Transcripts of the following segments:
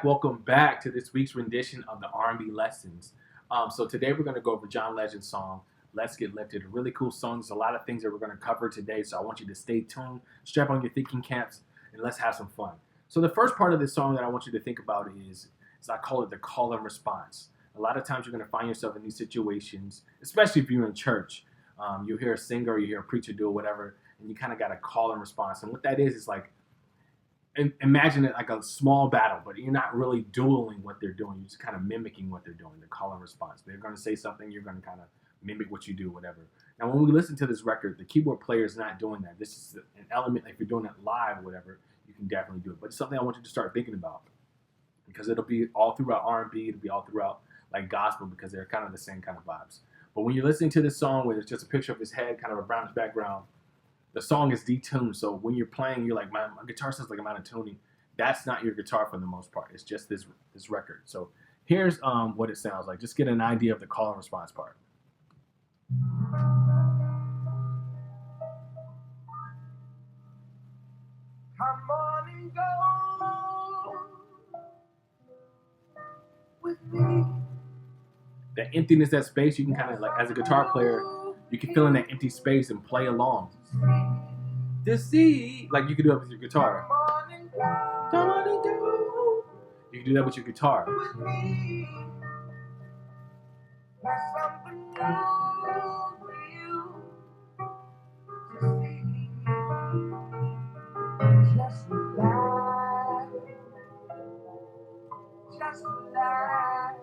Welcome back to this week's rendition of the R&B Lessons. So today we're going to go over John Legend's song, Let's Get Lifted. A really cool song. There's a lot of things that we're going to cover today, so I want you to stay tuned, strap on your thinking caps, and let's have some fun. So the first part of this song that I want you to think about is I call it the call and response. A lot of times you're going to find yourself in these situations, especially if you're in church. You hear a singer or you hear a preacher do whatever, and you kind of got a call and response. And what that is like, imagine it like a small battle, but you're not really dueling what they're doing. You're just kind of mimicking what they're doing, the call and response. They're going to say something, you're going to kind of mimic what you do, whatever. Now, when we listen to this record, the keyboard player is not doing that. This is an element, if you're doing it live or whatever, you can definitely do it. But it's something I want you to start thinking about, because it'll be all throughout R&B, it'll be all throughout like gospel, because they're kind of the same kind of vibes. But when you're listening to this song where it's just a picture of his head, kind of a brownish background, the song is detuned. So when you're playing, you're like, my guitar sounds like I'm out of tuning. That's not your guitar for the most part. It's just this record. So here's what it sounds like. Just get an idea of the call and response part. Come on and go with me. The emptiness, that space, you can kind of like, as a guitar player, you can fill in that empty space and play along. To see, like you can do it with your guitar. Come on and go. You can do that with your guitar. With me. There's something new for you to see. Just relax. Just relax.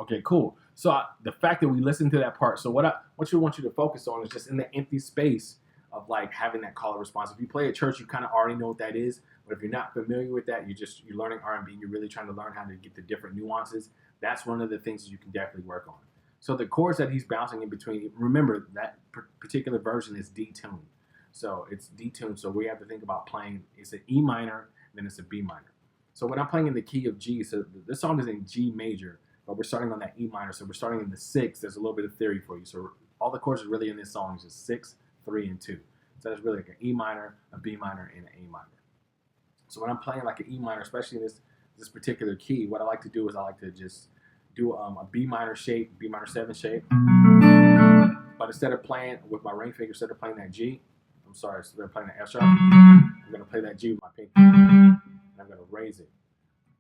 Okay, cool. So the fact that we listened to that part, so what I want you to focus on is just in the empty space of like having that call and response. If you play at church, you kind of already know what that is. But if you're not familiar with that, you're learning R&B, you're really trying to learn how to get the different nuances. That's one of the things that you can definitely work on. So the chords that he's bouncing in between, remember that particular version is detuned. So it's detuned. So we have to think about playing, it's an E minor, then it's a B minor. So when I'm playing in the key of G, so this song is in G major, but we're starting on that E minor. So we're starting in the 6. There's a little bit of theory for you. So all the chords are really in this song is just 6, 3, and 2. So that's really like an E minor, a B minor, and an A minor. So when I'm playing like an E minor, especially in this particular key, what I like to do is I like to just do a B minor shape, B minor 7 shape. But instead of playing with my ring finger, instead of playing that G, instead of playing the F sharp, I'm going to play that G with my pinky. And I'm going to raise it.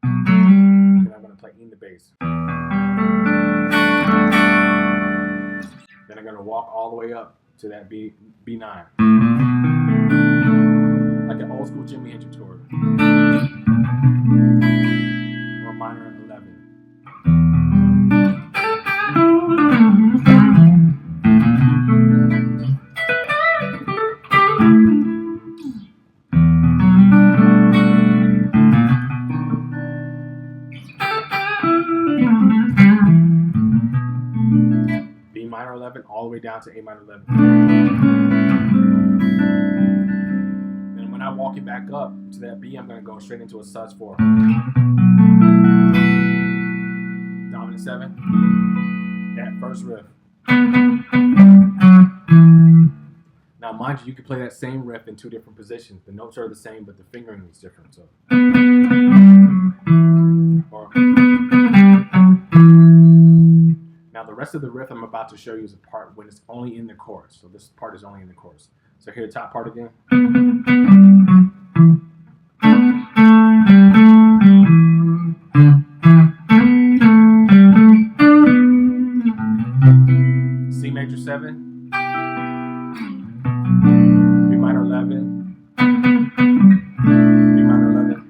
And I'm going to play in the bass. Then I'm going to walk all the way up to that B9. Like an old school Jimi Hendrix chord. Or minor 11. B minor 11 all the way down to A minor 11. Then when I walk it back up to that B, I'm going to go straight into a sus4. Dominant 7. That first riff. Now mind you can play that same riff in 2 different positions. The notes are the same, but the fingering is different. So, or, now the rest of the riff I'm about to show you is a part when it's only in the chorus. So this part is only in the chorus. So hear the top part again. C major 7. B minor 11. B minor 11.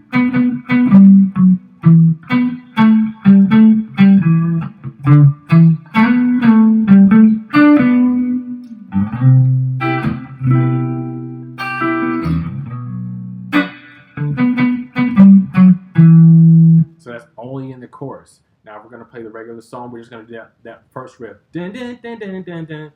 So that's only in the chorus. Now if we're going to play the regular song, we're just going to do that first riff. Dun, dun, dun, dun, dun, dun.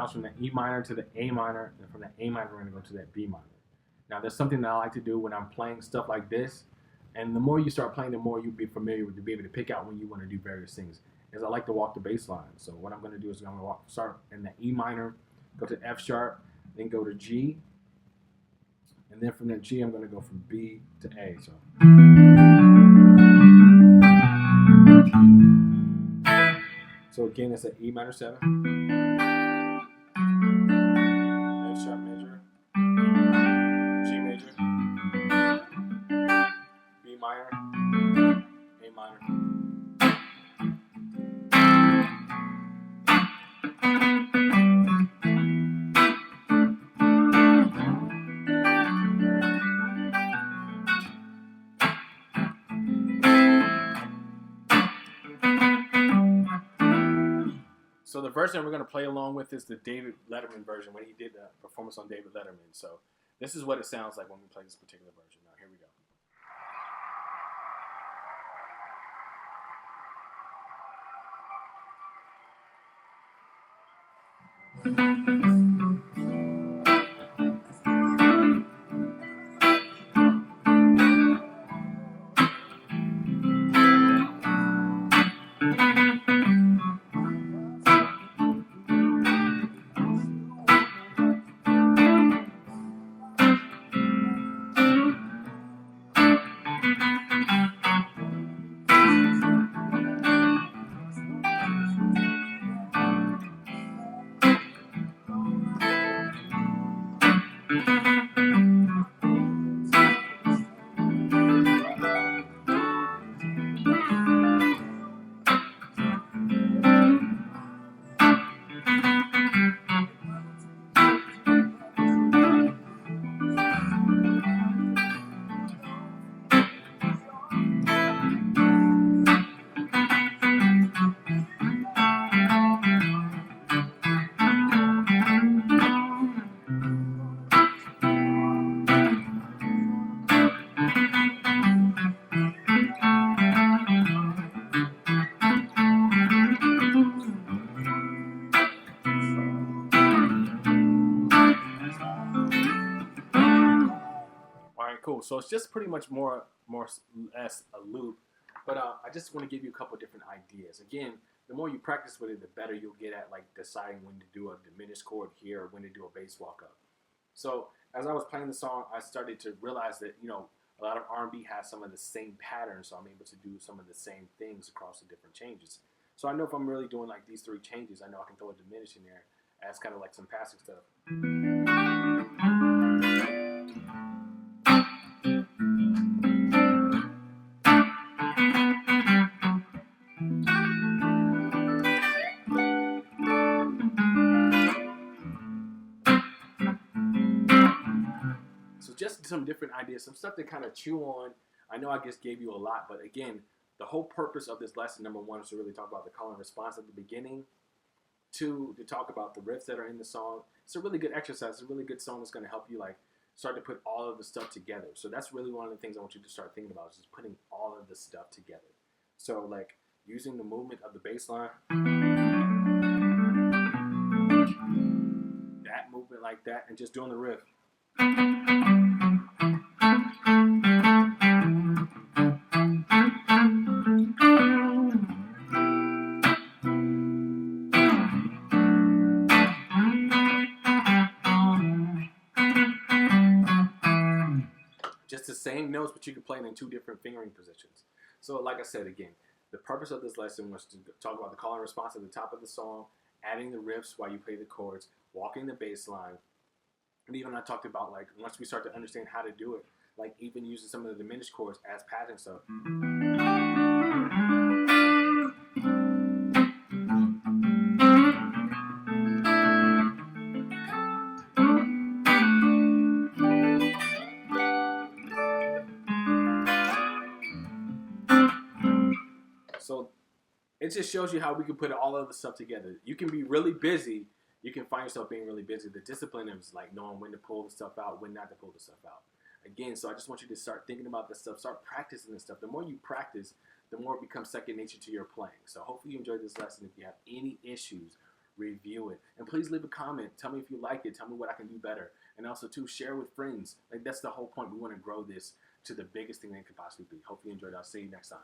bounce from the E minor to the A minor, and from the A minor we're going to go to that B minor. Now there's something that I like to do when I'm playing stuff like this, and the more you start playing, the more you'll be familiar with to be able to pick out when you want to do various things. Is I like to walk the bass line. So what I'm going to do is I'm going to start in the E minor, go to F sharp, then go to G, and then from that G I'm going to go from B to A. So again, it's an E minor 7, F sharp major, G major, B minor, A minor. So the version we're going to play along with is the David Letterman version when he did the performance on David Letterman. So this is what it sounds like when we play this particular version. Now here we go. All right, cool. So it's just pretty much more less a loop, but I just want to give you a couple different ideas. Again, the more you practice with it, the better you'll get at like deciding when to do a diminished chord here or when to do a bass walk up. So as I was playing the song, I started to realize that a lot of R&B has some of the same patterns, so I'm able to do some of the same things across the different changes. So I know if I'm really doing like these 3 changes, I know I can throw a diminish in there as kind of like some passing stuff. So just some different ideas, some stuff to kind of chew on. I know I just gave you a lot, but again, the whole purpose of this lesson, number 1, is to really talk about the call and response at the beginning. 2, to talk about the riffs that are in the song. It's a really good exercise. It's a really good song that's going to help you like start to put all of the stuff together. So that's really one of the things I want you to start thinking about, is just putting all of the stuff together. So like using the movement of the bass line, that movement like that, and just doing the riff. Just the same notes, but you can play it in 2 different fingering positions. So like I said, again, the purpose of this lesson was to talk about the call and response at the top of the song, adding the riffs while you play the chords, walking the bass line, and even I talked about like once we start to understand how to do it, like even using some of the diminished chords as pattern stuff. So it just shows you how we can put all of the stuff together. You can be really busy. You can find yourself being really busy. The discipline is like knowing when to pull the stuff out, when not to pull the stuff out. Again, so I just want you to start thinking about this stuff. Start practicing this stuff. The more you practice, the more it becomes second nature to your playing. So hopefully you enjoyed this lesson. If you have any issues review it. And please leave a comment. Tell me if you like it. Tell me what I can do better. And also, too, share with friends. Like, that's the whole point. We want to grow this to the biggest thing that it could possibly be. Hopefully you enjoyed it. I'll see you next time.